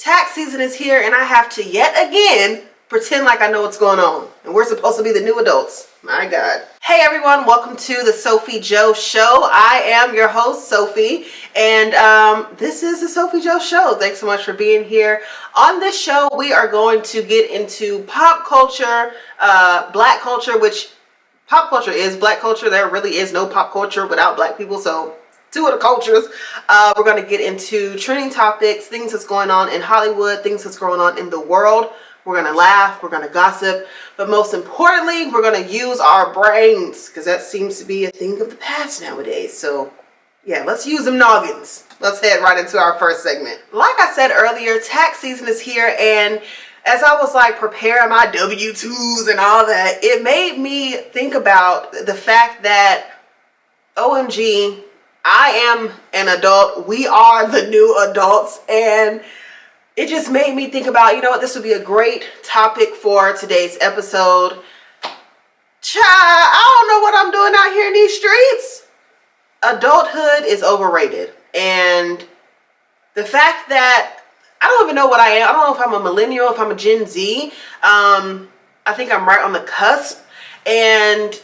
Tax season is here and I have to yet again pretend like I know what's going on. And we're supposed to be the new adults. My God. Hey everyone, welcome to the SOPHIEJO show. I am your host, Sophie, and this is the SOPHIEJO show. Thanks so much for being here. On this show, we are going to get into pop culture, black culture, which pop culture is black culture. There really is no pop culture without black people, so two of the cultures. We're going to get into trending topics, things that's going on in Hollywood, things that's going on in the world. We're going to laugh, we're going to gossip, but most importantly, we're going to use our brains, because that seems to be a thing of the past nowadays. So yeah, let's use them noggins. Let's head right into our first segment. Like I said earlier, tax season is here, and as I was like preparing my W-2s and all that, it made me think about the fact that, OMG, I am an adult. We are the new adults, and it just made me think about, you know what, this would be a great topic for today's episode. Child, I don't know what I'm doing out here in these streets. Adulthood is overrated. And the fact that I don't even know what I am. I don't know if I'm a millennial, if I'm a Gen Z. I think I'm right on the cusp. And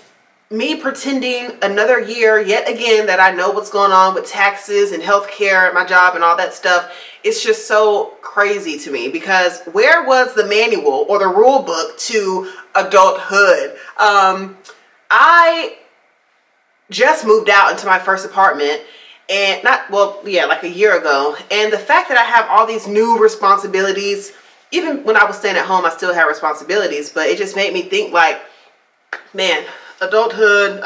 me pretending another year yet again that I know what's going on with taxes and healthcare at my job and all that stuff, it's just so crazy to me, because where was the manual or the rule book to adulthood? I just moved out into my first apartment, and like a year ago, and the fact that I have all these new responsibilities, even when I was staying at home, I still had responsibilities, but it just made me think like, man, adulthood,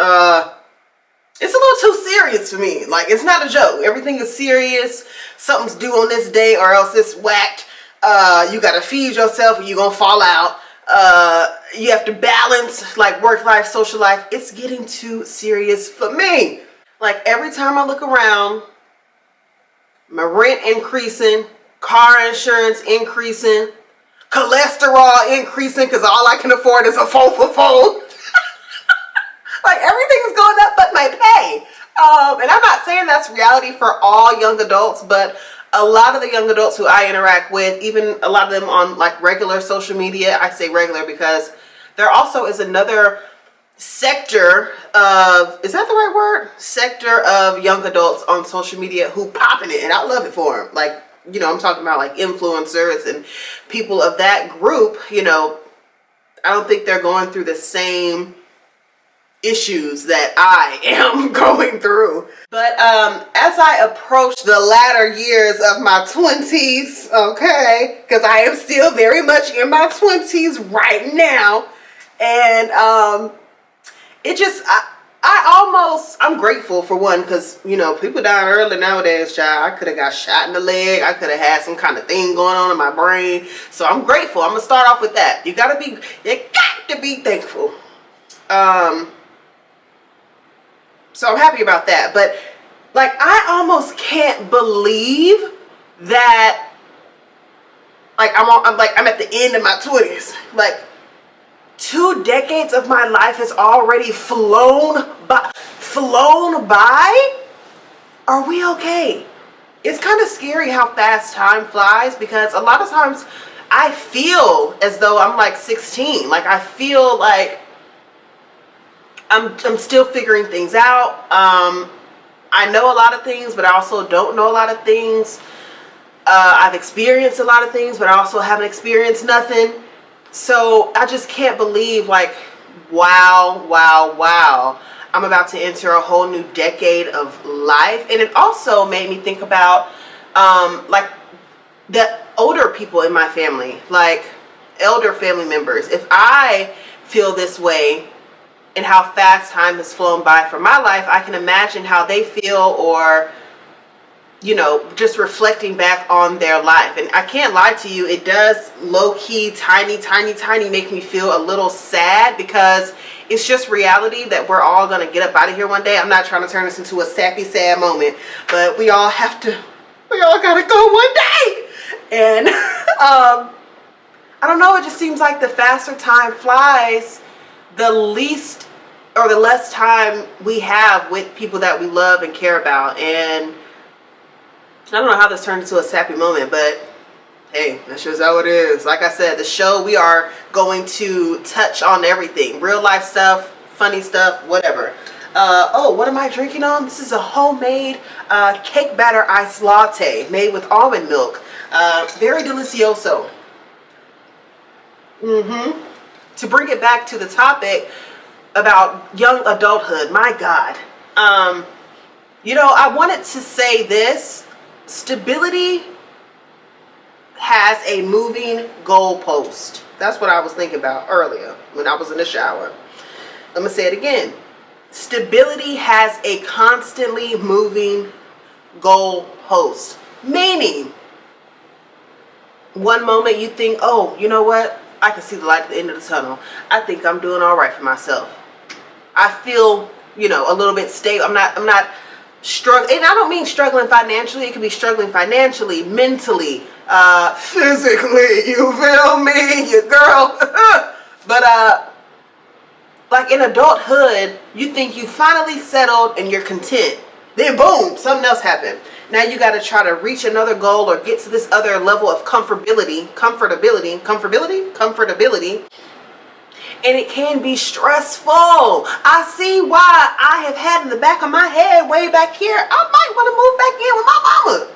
it's a little too serious for me. Like, it's not a joke. Everything is serious. Something's due on this day or else it's whacked. You gotta feed yourself or you're gonna fall out. You have to balance like work life, social life. It's getting too serious for me. Like, every time I look around, my rent increasing, car insurance increasing, cholesterol increasing because all I can afford is a phone for phone. Like, everything is going up but my pay. And I'm not saying that's reality for all young adults, but a lot of the young adults who I interact with, even a lot of them on like regular social media, I say regular because there also is another sector of, is that the right word? Sector of young adults on social media who popping it, and I love it for them. Like, you know, I'm talking about like influencers and people of that group. You know, I don't think they're going through the same issues that I am going through. But as I approach the latter years of my 20s, okay, because I am still very much in my 20s right now, and it just, I'm grateful for one, because, you know, people die early nowadays, child. I could have got shot in the leg. I could have had some kind of thing going on in my brain. So I'm grateful. I'm going to start off with that. You got to be thankful. So I'm happy about that. But like, I almost can't believe that, like, I'm at the end of my 20s. Like, 2 decades of my life has already flown by. Are we okay? It's kind of scary how fast time flies, because a lot of times I feel as though I'm like 16. Like, I feel like I'm still figuring things out. I know a lot of things, but I also don't know a lot of things. I've experienced a lot of things, but I also haven't experienced nothing. So I just can't believe, like, wow. I'm about to enter a whole new decade of life. And it also made me think about, like, the older people in my family, like elder family members. If I feel this way and how fast time has flown by for my life, I can imagine how they feel, or, you know, just reflecting back on their life. And I can't lie to you, it does low-key, tiny make me feel a little sad, because it's just reality that we're all gonna get up out of here one day. I'm not trying to turn this into a sappy, sad moment, but we all gotta go one day. And I don't know, it just seems like the faster time flies, the least or the less time we have with people that we love and care about. And I don't know how this turned into a sappy moment, but Hey, that's just how it is. Like I said, the show, we are going to touch on everything. Real life stuff, funny stuff, whatever. Oh, what am I drinking on? This is a homemade cake batter iced latte made with almond milk. Very delicioso. To bring it back to the topic about young adulthood, my God. I wanted to say this. Stability has a moving goalpost. That's what I was thinking about earlier when I was in the shower. I'm going to say it again. Stability has a constantly moving goalpost. Meaning, one moment you think, oh, you know what? I can see the light at the end of the tunnel. I think I'm doing all right for myself. I feel, a little bit stable. I'm not struggling. And I don't mean struggling financially. It could be struggling financially, mentally, physically. You feel me? Your girl. But, like in adulthood, you think you finally settled and you're content. Then boom, something else happened. Now you got to try to reach another goal or get to this other level of comfortability. And it can be stressful. I see why I have had in the back of my head way back here, I might want to move back in with my mama.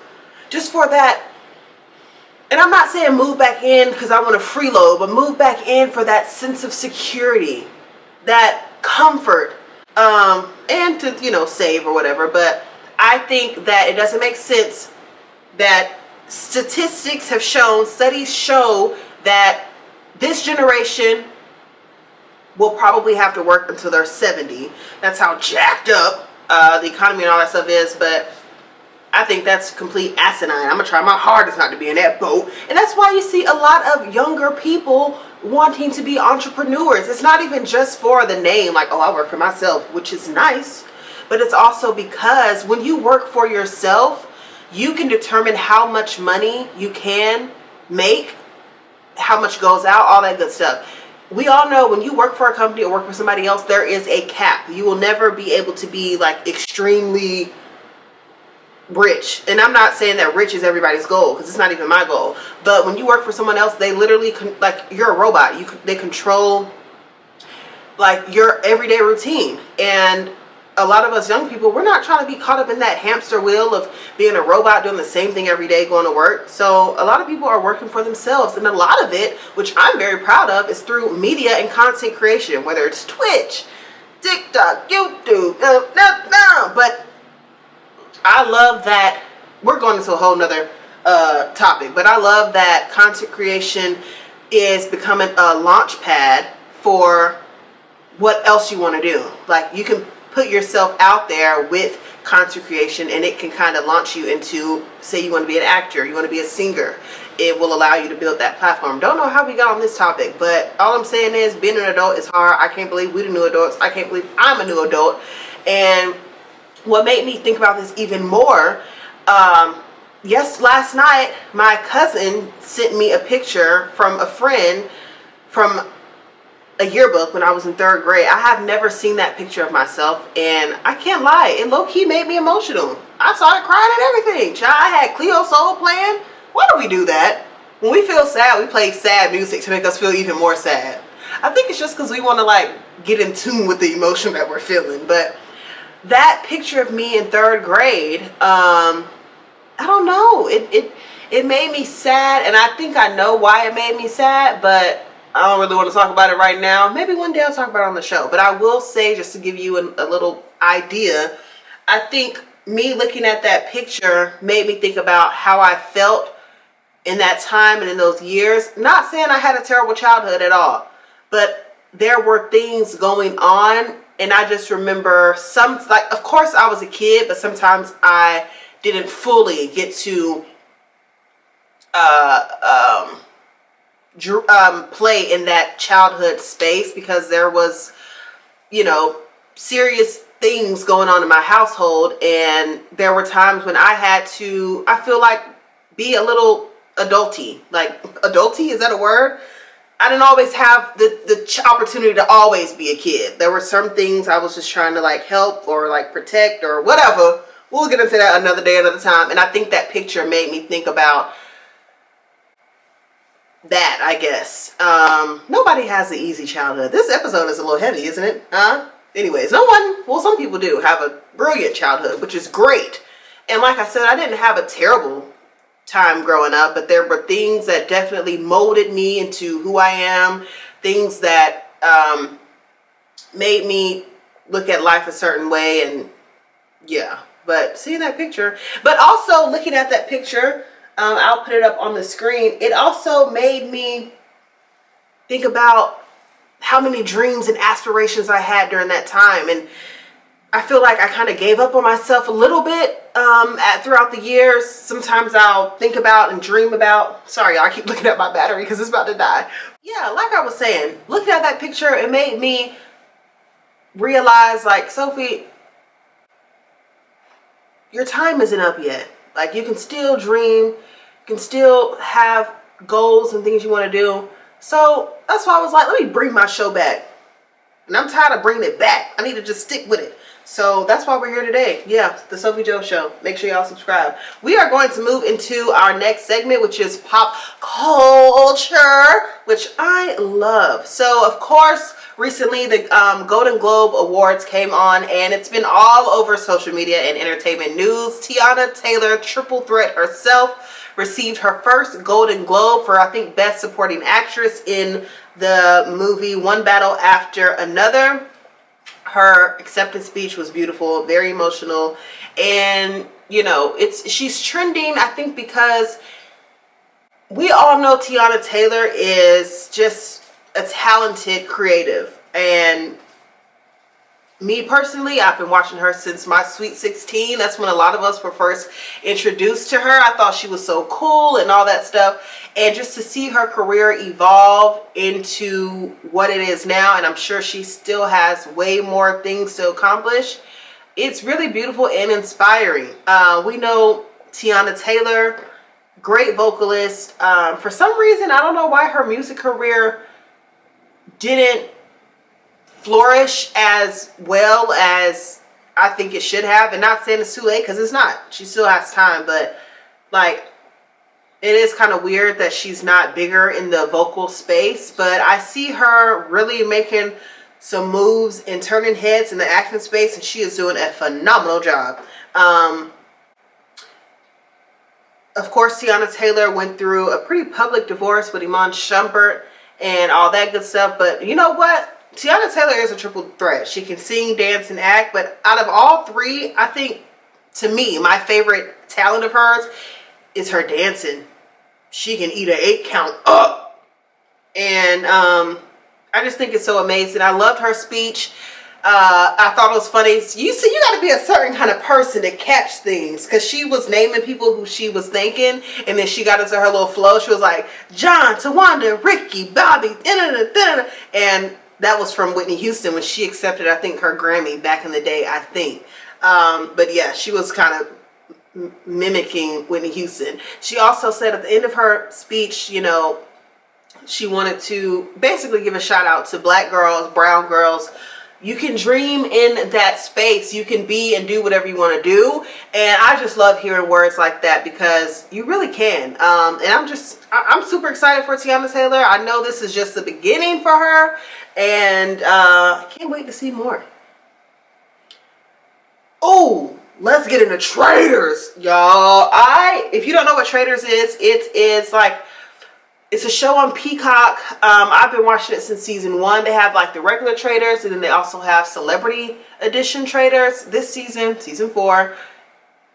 Just for that. And I'm not saying move back in because I want to freeload, but move back in for that sense of security, that comfort, and to, save or whatever. But I think that it doesn't make sense that statistics have shown, studies show that this generation will probably have to work until they're 70. That's how jacked up the economy and all that stuff is. But I think that's complete asinine. I'm going to try my hardest not to be in that boat. And that's why you see a lot of younger people wanting to be entrepreneurs. It's not even just for the name, like, oh, I work for myself, which is nice. But it's also because when you work for yourself, you can determine how much money you can make, how much goes out, all that good stuff. We all know when you work for a company or work for somebody else, there is a cap. You will never be able to be like extremely rich. And I'm not saying that rich is everybody's goal, because it's not even my goal. But when you work for someone else, they literally like, you're a robot. They control like your everyday routine. And a lot of us young people, we're not trying to be caught up in that hamster wheel of being a robot doing the same thing every day going to work. So a lot of people are working for themselves, and a lot of it, which I'm very proud of, is through media and content creation, whether it's Twitch, TikTok, YouTube, but I love that. We're going into a whole nother topic, but I love that content creation is becoming a launch pad for what else you want to do. Like, you can put yourself out there with content creation, and it can kind of launch you into, say you want to be an actor, you want to be a singer. It will allow you to build that platform. Don't know how we got on this topic, but all I'm saying is being an adult is hard. I can't believe we're the new adults. I can't believe I'm a new adult. And what made me think about this even more, last night my cousin sent me a picture from a friend from a yearbook when I was in 3rd grade. I have never seen that picture of myself, and I can't lie, it low-key made me emotional. I started crying and everything. Child, I had Cleo Soul playing. Why do we do that? When we feel sad, we play sad music to make us feel even more sad. I think it's just because we want to like get in tune with the emotion that we're feeling. But that picture of me in 3rd grade, I don't know, it made me sad, and I think I know why it made me sad, but I don't really want to talk about it right now. Maybe one day I'll talk about it on the show. But I will say, just to give you a little idea, I think me looking at that picture made me think about how I felt in that time and in those years. Not saying I had a terrible childhood at all, but there were things going on, and I just remember of course I was a kid, but sometimes I didn't fully get to play in that childhood space, because there was, serious things going on in my household, and there were times when I had to, I feel like, be a little adulty. Like, adulty, is that a word? I didn't always have the opportunity to always be a kid. There were some things I was just trying to like help or like protect or whatever. We'll get into that another day, another time. And I think that picture made me think about that, I guess. Nobody has an easy childhood. This episode is a little heavy, isn't it? Anyways, some people do have a brilliant childhood, which is great. And like I said, I didn't have a terrible time growing up, but there were things that definitely molded me into who I am, things that made me look at life a certain way, and yeah. But seeing that picture, but also looking at that picture, I'll put it up on the screen, it also made me think about how many dreams and aspirations I had during that time. And I feel like I kind of gave up on myself a little bit throughout the years. Sometimes I'll think about and dream about, sorry, I keep looking at my battery because it's about to die. Yeah, like I was saying, looking at that picture, it made me realize, like, Sophie, your time isn't up yet. Like, you can still dream, you can still have goals and things you want to do. So that's why I was like, let me bring my show back. And I'm tired of bringing it back. I need to just stick with it. So that's why we're here today. Yeah, the SOPHIEJO Show. Make sure y'all subscribe. We are going to move into our next segment, which is pop culture, which I love. So, of course, recently the Golden Globe Awards came on, and it's been all over social media and entertainment news. Teyanna Taylor, triple threat herself, received her first Golden Globe for, I think, Best Supporting Actress in the movie One Battle After Another. Her acceptance speech was beautiful, very emotional, and you know, she's trending, I think, because we all know Teyanna Taylor is just a talented creative. And me personally, I've been watching her since my Sweet 16. That's when a lot of us were first introduced to her. I thought she was so cool and all that stuff. And just to see her career evolve into what it is now, and I'm sure she still has way more things to accomplish, it's really beautiful and inspiring. We know Teyanna Taylor, great vocalist. For some reason, I don't know why her music career didn't flourish as well as I think it should have. And not saying it's too late, because it's not. She still has time, but like, it is kind of weird that she's not bigger in the vocal space. But I see her really making some moves and turning heads in the acting space, and she is doing a phenomenal job. Of course, Teyanna Taylor went through a pretty public divorce with Iman Shumpert and all that good stuff. But you know what? Teyanna Taylor is a triple threat. She can sing, dance, and act. But out of all three, I think, to me, my favorite talent of hers is her dancing. She can eat an 8 count up. And I just think it's so amazing. I loved her speech. I thought it was funny. You see, you got to be a certain kind of person to catch things, because she was naming people who she was thanking, and then she got into her little flow. She was like, John, Tawanda, Ricky, Bobby, and that was from Whitney Houston when she accepted, I think, her Grammy back in the day, I think. But yeah, she was kind of mimicking Whitney Houston. She also said at the end of her speech, you know, she wanted to basically give a shout out to black girls, brown girls. You can dream in that space. You can be and do whatever you want to do. And I just love hearing words like that, because you really can. And I'm super excited for Teyanna Taylor. I know this is just the beginning for her. And I can't wait to see more. Oh, let's get into Traitors, y'all. If you don't know what Traitors is, it's a show on Peacock. I've been watching it since season 1. They have like the regular Traitors, and then they also have Celebrity Edition Traitors. This season, season 4,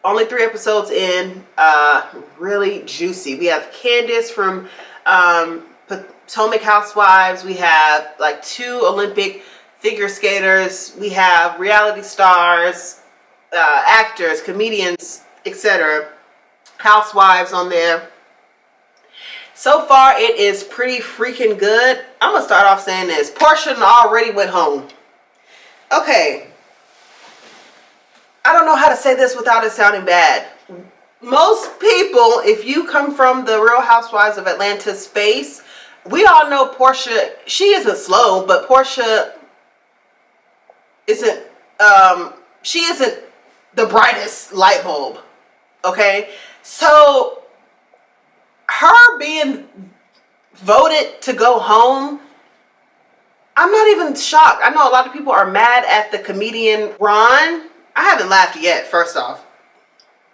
only 3 episodes in. Really juicy. We have Candace from Potomac Housewives. We have like 2 Olympic figure skaters. We have reality stars, actors, comedians, etc. Housewives on there. So far, it is pretty freaking good. I'm going to start off saying this. Portia already went home. Okay. I don't know how to say this without it sounding bad. Most people, if you come from the Real Housewives of Atlanta space, we all know Portia, she isn't slow, but Portia isn't, she isn't the brightest light bulb. Okay? So her being voted to go home, I'm not even shocked. I know a lot of people are mad at the comedian Ron. I haven't laughed yet, first off.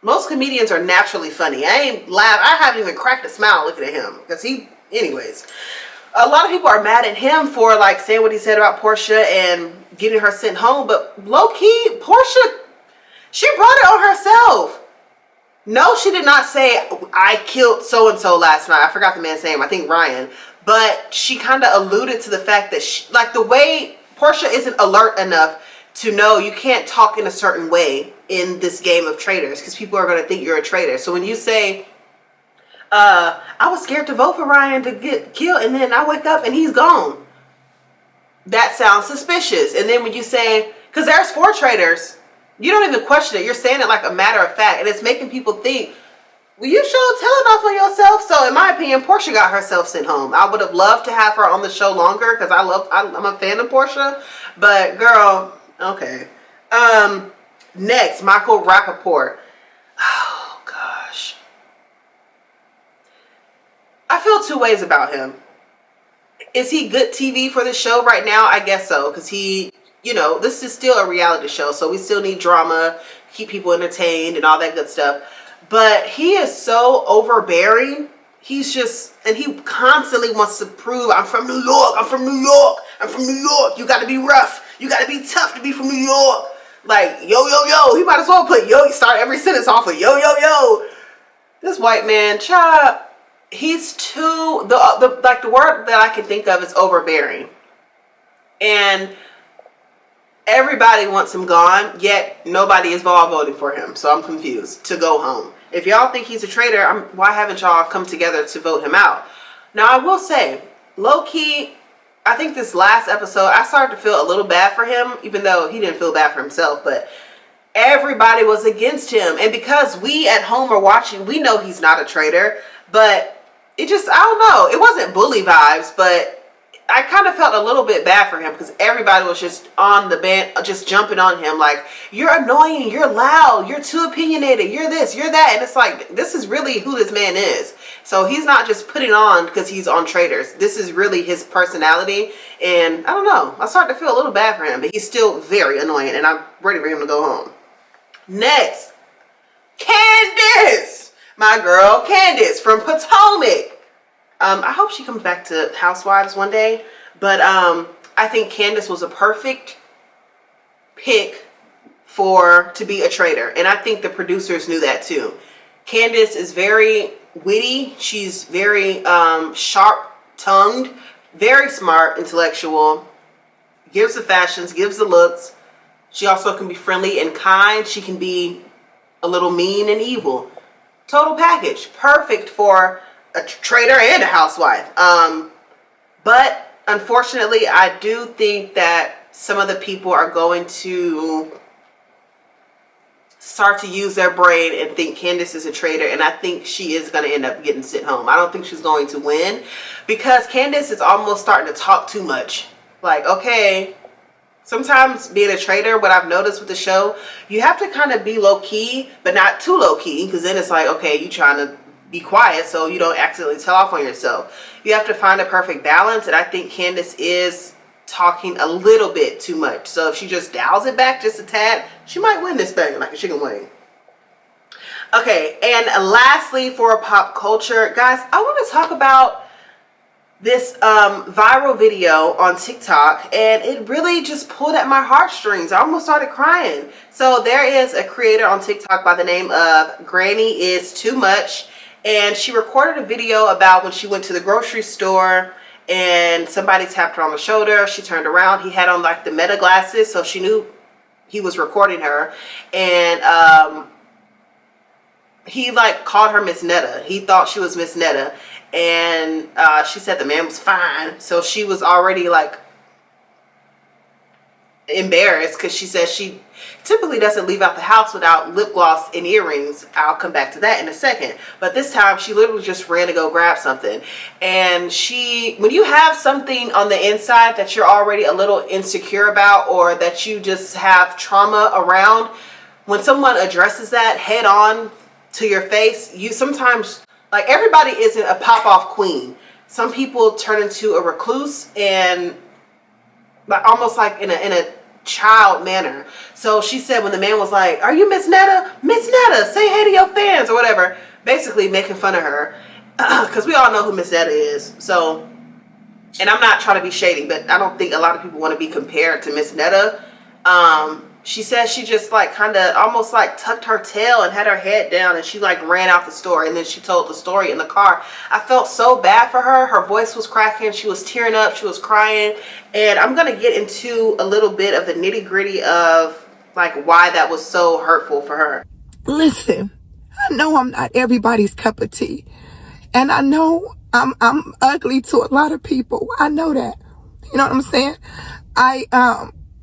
Most comedians are naturally funny. I ain't laughed. I haven't even cracked a smile looking at him. Because anyways. A lot of people are mad at him for like saying what he said about Portia and getting her sent home. But low-key, Portia, she brought it on herself. No, she did not say, I killed so-and-so last night. I forgot the man's name. I think Ryan. But she kind of alluded to the fact that, like the way Portia isn't alert enough to know you can't talk in a certain way in this game of traitors. Because people are going to think you're a traitor. So when you say, I was scared to vote for Ryan to get killed. And then I wake up and he's gone. That sounds suspicious. And then when you say, because there's 4 traitors. You don't even question it. You're saying it like a matter of fact. And it's making people think, well, you should tell enough on yourself. So in my opinion, Portia got herself sent home. I would have loved to have her on the show longer because I'm a fan of Portia. But girl, okay. Next, Michael Rappaport. Oh gosh. I feel 2 ways about him. Is he good TV for the show right now? I guess so. Because this is still a reality show. So we still need drama, keep people entertained and all that good stuff. But he is so overbearing. He's just, and he constantly wants to prove, I'm from New York, I'm from New York, I'm from New York. You got to be rough. You got to be tough to be from New York. Like, yo, yo, yo. He might as well put yo, start every sentence off with yo, yo, yo. This white man, chop, he's too, the word that I can think of is overbearing. And everybody wants him gone, yet nobody is all voting for him. So I'm confused to go home. If y'all think he's a traitor, why haven't y'all come together to vote him out? Now, I will say, low-key, I think this last episode, I started to feel a little bad for him, even though he didn't feel bad for himself, but everybody was against him. And because we at home are watching, we know he's not a traitor, but it just, I don't know. It wasn't bully vibes, but I kind of felt a little bit bad for him because everybody was just on the band, just jumping on him like, you're annoying, you're loud, you're too opinionated, you're this, you're that. And it's like, this is really who this man is. So he's not just putting on because he's on Traitors. This is really his personality. And I don't know, I started to feel a little bad for him, but he's still very annoying and I'm ready for him to go home. Next, Candace, my girl Candace from Potomac. I hope she comes back to Housewives one day, but I think Candace was a perfect pick to be a traitor, and I think the producers knew that too. Candace is very witty. She's very sharp-tongued, very smart, intellectual, gives the fashions, gives the looks. She also can be friendly and kind. She can be a little mean and evil. Total package. Perfect for a traitor and a housewife. But unfortunately, I do think that some of the people are going to start to use their brain and think Candace is a traitor, and I think she is going to end up getting sent home. I don't think she's going to win because Candace is almost starting to talk too much. Like, okay, sometimes being a traitor, what I've noticed with the show, you have to kind of be low-key, but not too low-key, because then it's like, okay, you trying to be quiet so you don't accidentally tell off on yourself. You have to find a perfect balance, and I think Candace is talking a little bit too much. So if she just dials it back just a tad, she might win this thing like a chicken wing. Okay, and lastly for pop culture, guys, I want to talk about this viral video on TikTok, and it really just pulled at my heartstrings. I almost started crying. So there is a creator on TikTok by the name of Granny Is Too Much, and she recorded a video about when she went to the grocery store and somebody tapped her on the shoulder. She turned around. He had on like the Meta glasses, so she knew he was recording her. And he like called her Miss Netta. He thought she was Miss Netta. And she said the man was fine. So she was already like embarrassed because she said she typically doesn't leave out the house without lip gloss and earrings. I'll come back to that in a second. But this time she literally just ran to go grab something. And when you have something on the inside that you're already a little insecure about, or that you just have trauma around, when someone addresses that head on to your face, you sometimes, like, everybody isn't a pop-off queen. some people turn into a recluse and almost like in a child manner. So she said when the man was like, "Are you Miss Netta? Miss Netta, say hey to your fans," or whatever, basically making fun of her, because we all know who Miss Netta is. So, and I'm not trying to be shady, but I don't think a lot of people want to be compared to Miss Netta. She said she just like kind of almost like tucked her tail and had her head down, and she like ran out the store, and then she told the story in the car. I felt so bad for her. Her voice was cracking. She was tearing up. She was crying. And I'm going to get into a little bit of the nitty gritty of like why that was so hurtful for her. Listen, I know I'm not everybody's cup of tea, and I know I'm ugly to a lot of people. I know that. You know what I'm saying?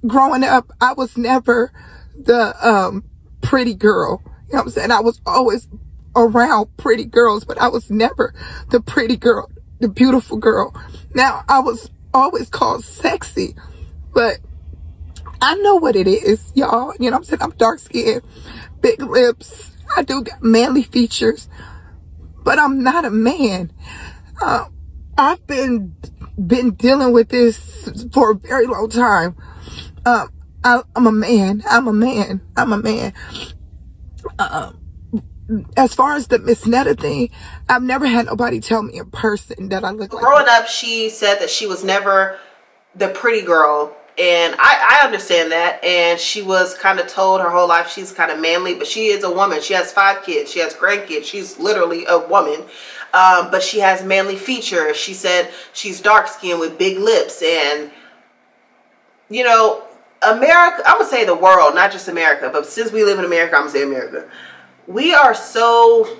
Growing up, I was never the pretty girl. You know what I'm saying? I was always around pretty girls, but I was never the pretty girl, the beautiful girl. Now, I was always called sexy, but I know what it is, y'all. You know what I'm saying? I'm dark skinned, big lips. I do got manly features, but I'm not a man. I've been dealing with this for a very long time. I'm a man. As far as the Miss Netta thing, I've never had nobody tell me in person that I look like. Growing up, she said that she was never the pretty girl, and I understand that. And she was kind of told her whole life she's kind of manly, but she is a woman. She has 5 kids. She has grandkids. She's literally a woman, but she has manly features. She said she's dark skinned with big lips, and you know, America, I'm gonna say the world, not just America, but since we live in America, I'm gonna say America. We are so,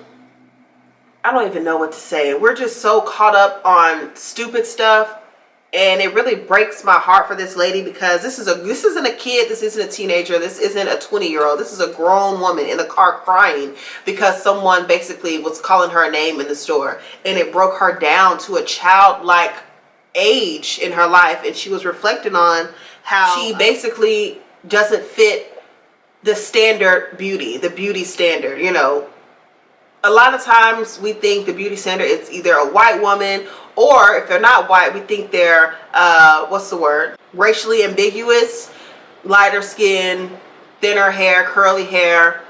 I don't even know what to say. We're just so caught up on stupid stuff, and it really breaks my heart for this lady, because this isn't a kid, this isn't a teenager, this isn't a 20-year-old. This is a grown woman in the car crying because someone basically was calling her a name in the store, and it broke her down to a childlike age in her life, and she was reflecting on how she basically doesn't fit the standard beauty, the beauty standard. You know, a lot of times we think the beauty standard is either a white woman, or if they're not white, we think they're racially ambiguous, lighter skin, thinner hair, curly hair,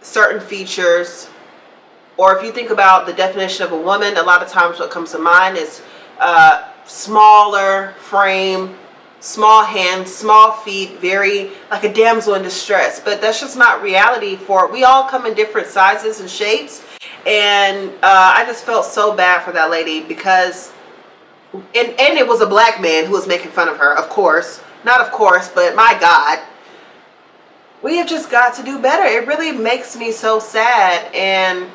certain features. Or if you think about the definition of a woman, a lot of times what comes to mind is smaller frame, small hands, small feet, very like a damsel in distress. But that's just not reality. We all come in different sizes and shapes, and I just felt so bad for that lady, because and it was a black man who was making fun of her. Of course, not of course, but my God, we have just got to do better. It really makes me so sad. And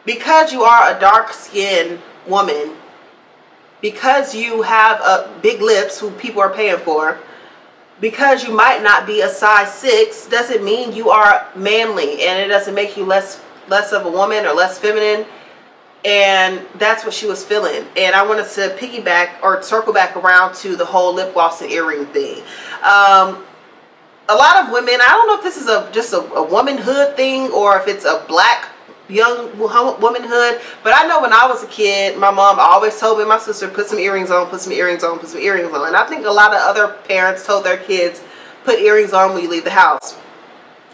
because you are a dark-skinned woman, because you have big lips who people are paying for, because you might not be a size 6, doesn't mean you are manly, and it doesn't make you less of a woman or less feminine. And that's what she was feeling. And I wanted to piggyback or circle back around to the whole lip gloss and earring thing. A lot of women, I don't know if this is just a womanhood thing, or if it's a black young womanhood, but I know when I was a kid, my mom always told me, my sister, put some earrings on, put some earrings on, put some earrings on. And I think a lot of other parents told their kids, put earrings on when you leave the house.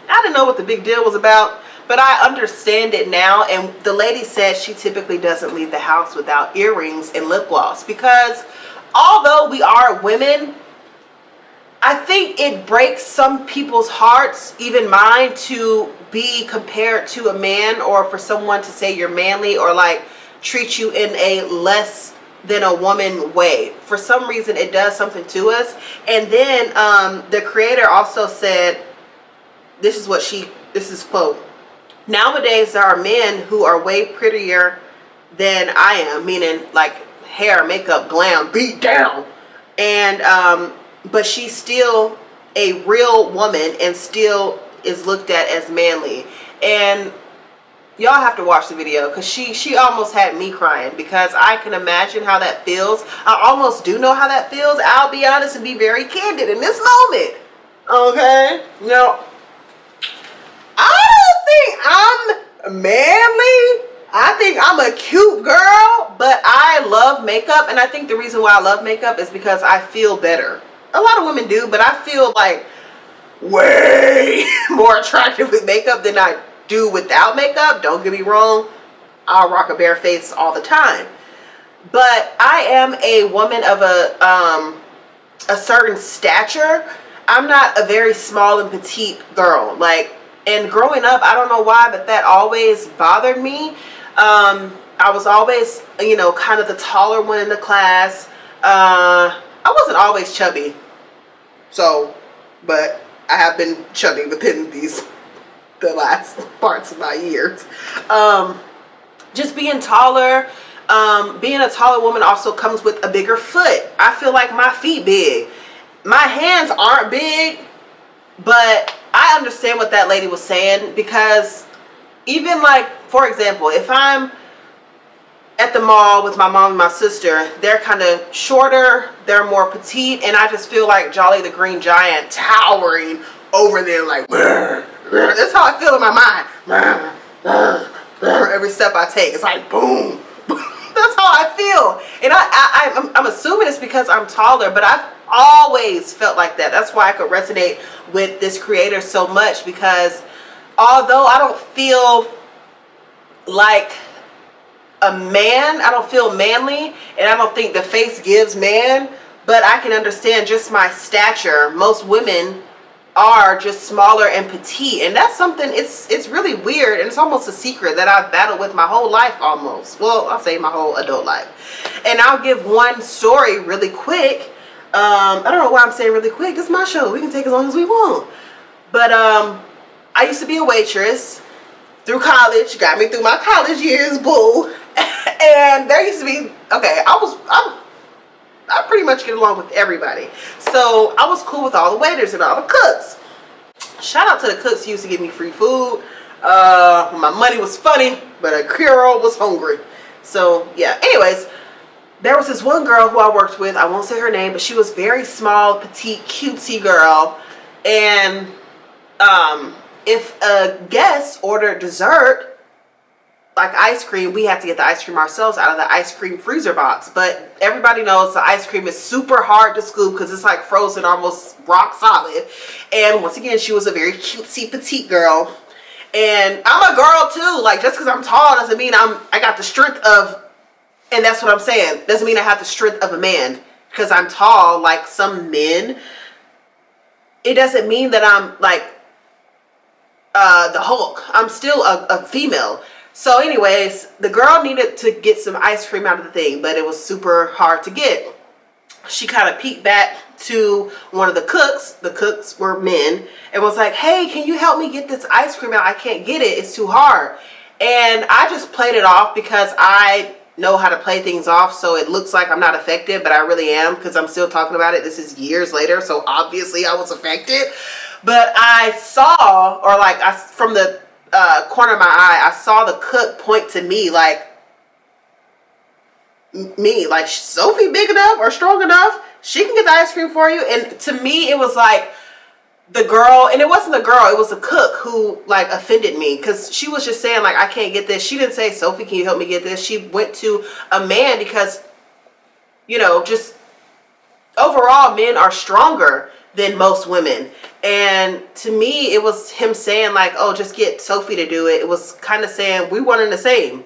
I didn't know what the big deal was about, but I understand it now. And the lady said she typically doesn't leave the house without earrings and lip gloss, because although we are women, I think it breaks some people's hearts, even mine, to be compared to a man, or for someone to say you're manly, or like treat you in a less than a woman way. For some reason, it does something to us. And then the creator also said, this is quote, "Nowadays there are men who are way prettier than I am," meaning like hair, makeup, glam, beat down, and but she's still a real woman and still is looked at as manly. And y'all have to watch the video, because she almost had me crying, because I can imagine how that feels. I almost do know how that feels. I'll be honest and be very candid in this moment. Okay? Now, I don't think I'm manly. I think I'm a cute girl, but I love makeup. And I think the reason why I love makeup is because I feel better. A lot of women do, but I feel like way more attractive with makeup than I do without makeup. Don't get me wrong. I'll rock a bare face all the time. But I am a woman of a certain stature. I'm not a very small and petite girl. Like, and growing up, I don't know why, but that always bothered me. I was always, you know, kind of the taller one in the class. I wasn't always chubby. So, but I have been chubby within the last parts of my years. Just being taller. Being a taller woman also comes with a bigger foot. I feel like my feet big. My hands aren't big, but I understand what that lady was saying, because even like, for example, if I'm at the mall with my mom and my sister, they're kind of shorter, they're more petite, and I just feel like Jolly the Green Giant towering over them, like, that's how I feel in my mind. Every step I take, it's like, boom. That's how I feel. And I'm assuming it's because I'm taller, but I've always felt like that. That's why I could resonate with this creator so much, because although I don't feel like a man, I don't feel manly, and I don't think the face gives man, but I can understand just my stature. Most women are just smaller and petite, and that's something, it's really weird, and it's almost a secret that I've battled with my whole life almost. Well, I'll say my whole adult life. And I'll give one story really quick. I don't know why I'm saying really quick. This is my show. We can take as long as we want. But I used to be a waitress through college. Got me through my college years, boo. And there used to be, okay, I pretty much get along with everybody. So I was cool with all the waiters and all the cooks. Shout out to the cooks who used to give me free food. My money was funny, but a Creole was hungry. So yeah, anyways, there was this one girl who I worked with. I won't say her name, but she was very small, petite, cutesy girl. And if a guest ordered dessert, like ice cream, we had to get the ice cream ourselves out of the ice cream freezer box. But everybody knows the ice cream is super hard to scoop because it's like frozen, almost rock solid. And once again, she was a very cutesy petite girl. And I'm a girl too. Like, just because I'm tall doesn't mean I got the strength of, and that's what I'm saying, doesn't mean I have the strength of a man because I'm tall like some men. It doesn't mean that I'm like the Hulk. I'm still a female. So anyways, the girl needed to get some ice cream out of the thing, but it was super hard to get. She kind of peeked back to one of the cooks were men, and was like, hey, can you help me get this ice cream out? I can't get it, it's too hard. And I just played it off because I know how to play things off, so it looks like I'm not affected, but I really am, because I'm still talking about it. This is years later, so obviously I was affected. But I saw, or like from the corner of my eye, I saw the cook point to me like, Sophie big enough or strong enough, she can get the ice cream for you. And to me, it was like the girl, and it wasn't the girl, it was the cook who like offended me, because she was just saying like, I can't get this. She didn't say, Sophie, can you help me get this? She went to a man because, you know, just overall men are stronger than most women. And to me, it was him saying like, oh, just get Sophie to do it. It was kind of saying we one and the same.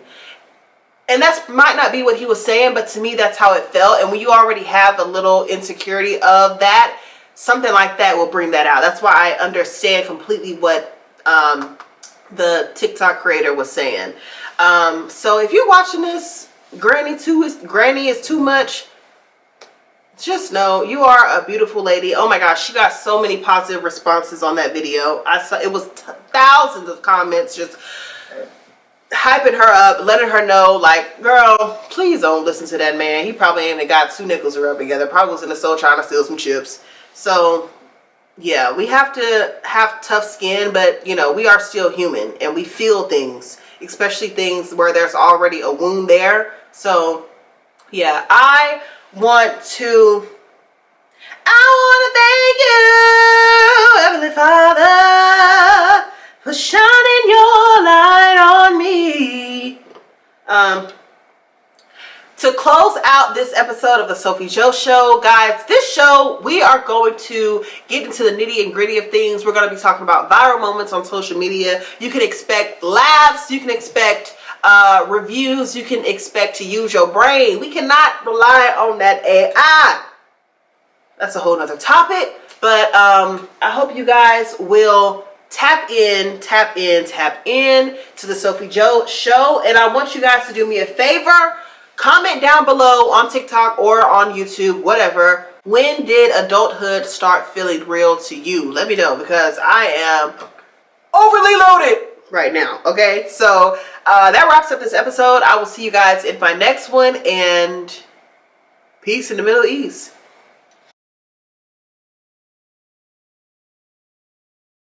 And that might not be what he was saying, but to me, that's how it felt. And when you already have a little insecurity of that, something like that will bring that out. That's why I understand completely what the TikTok creator was saying. So if you're watching this, Granny is too much, just know you are a beautiful lady. Oh my gosh, she got so many positive responses on that video. I saw it was thousands of comments just hyping her up, letting her know like, girl, please don't listen to that man. He probably ain't even got 2 nickels to rub together. Probably was in the store trying to steal some chips. So yeah, we have to have tough skin, but you know, we are still human and we feel things, especially things where there's already a wound there. So yeah, I want to thank you, Heavenly Father, for shining your light on me. To close out this episode of the SOPHIEJO Show, guys, this show, we are going to get into the nitty and gritty of things. We're going to be talking about viral moments on social media. You can expect laughs. You can expect reviews. You can expect to use your brain. We cannot rely on that AI. That's a whole nother topic. But I hope you guys will tap in to the SOPHIEJO Show. And I want you guys to do me a favor. Comment down below on TikTok or on YouTube, whatever. When did adulthood start feeling real to you? Let me know, because I am overly loaded right now. Okay, so that wraps up this episode. I will see you guys in my next one, and peace in the Middle East.